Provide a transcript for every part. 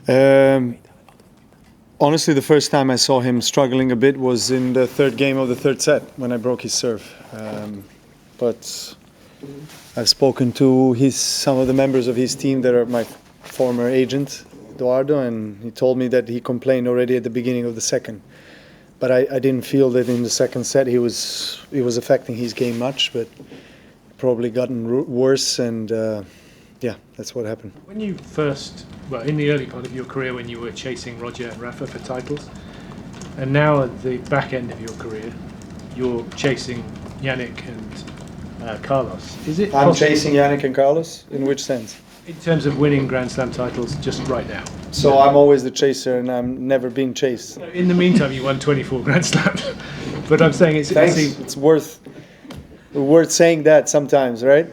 Um, Honestly, the first time I saw him struggling a bit was in the third game of the third set when I broke his serve. But I've spoken to some of the members of his team that are my former agent, Eduardo, and he told me that he complained already at the beginning of the second. But I didn't feel that in the second set he was affecting his game much, but probably gotten worse, and yeah, that's what happened. When you first, well, in the early part of your career when you were chasing Roger and Rafa for titles, and now at the back end of your career, you're chasing Jannik and Carlos. Is it I'm possible, chasing Jannik and Carlos? In which sense? in terms of winning Grand Slam titles just right now? So I'm always the chaser and I'm never being chased. In the meantime, you won 24 Grand Slams. But I'm saying Thanks. It's worth saying that sometimes, right?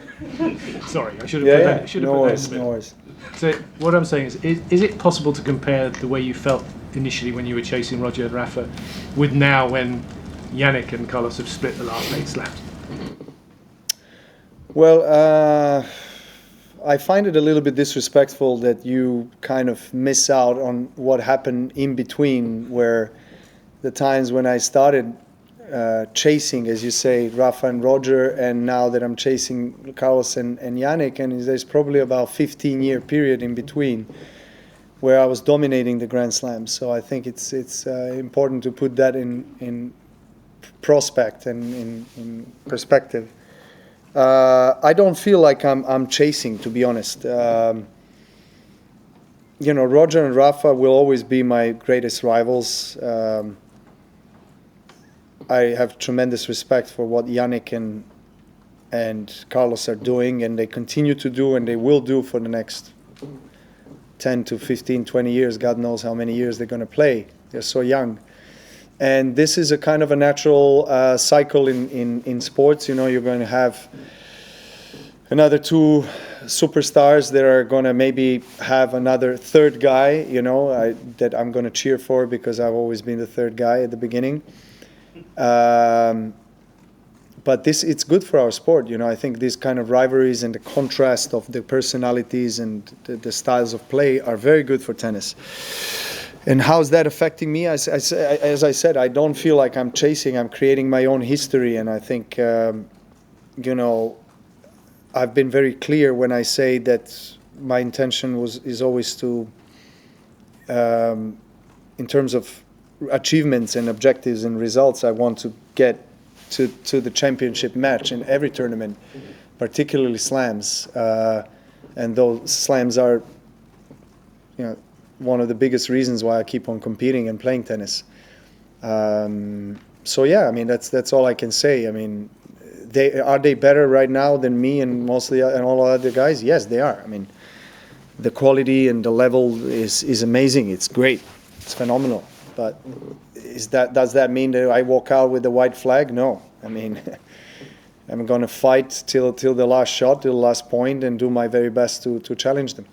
Sorry, I should have put that. Should have No put worries, that in the no middle. worries. So what I'm saying is it possible to compare the way you felt initially when you were chasing Roger and Rafa with now when Jannik and Carlos have split the last 8 slams? Well, I find it a little bit disrespectful that you kind of miss out on what happened in between, where the times when I started chasing, as you say, Rafa and Roger, and now that I'm chasing Carlos and Jannik, and there's probably about 15-year period in between where I was dominating the Grand Slams. So I think it's important to put that in prospect and in perspective. I don't feel like I'm chasing, to be honest. You know, Roger and Rafa will always be my greatest rivals. I have tremendous respect for what Jannik and Carlos are doing, and they continue to do, and they will do for the next 10 to 15, 20 years. God knows how many years they're going to play. They're so young. And this is a kind of a natural cycle in sports. You know, you're going to have another 2 superstars that are going to maybe have another third guy, you know, that I'm going to cheer for because I've always been the third guy at the beginning. But it's good for our sport, you know. I think these kind of rivalries and the contrast of the personalities and the styles of play are very good for tennis. And how's that affecting me? As I said, I don't feel like I'm chasing. I'm creating my own history, and I think, you know, I've been very clear when I say that my intention is always to, in terms of achievements and objectives and results, I want to get to the championship match in every tournament, particularly slams, and those slams are, you know, one of the biggest reasons why I keep on competing and playing tennis. So yeah, I mean that's all I can say. I mean, are they better right now than me and mostly and all other guys? Yes, they are. I mean, the quality and the level is amazing. It's great. It's phenomenal. But does that mean that I walk out with the white flag? No. I mean, I'm going to fight till the last shot, till the last point, and do my very best to challenge them.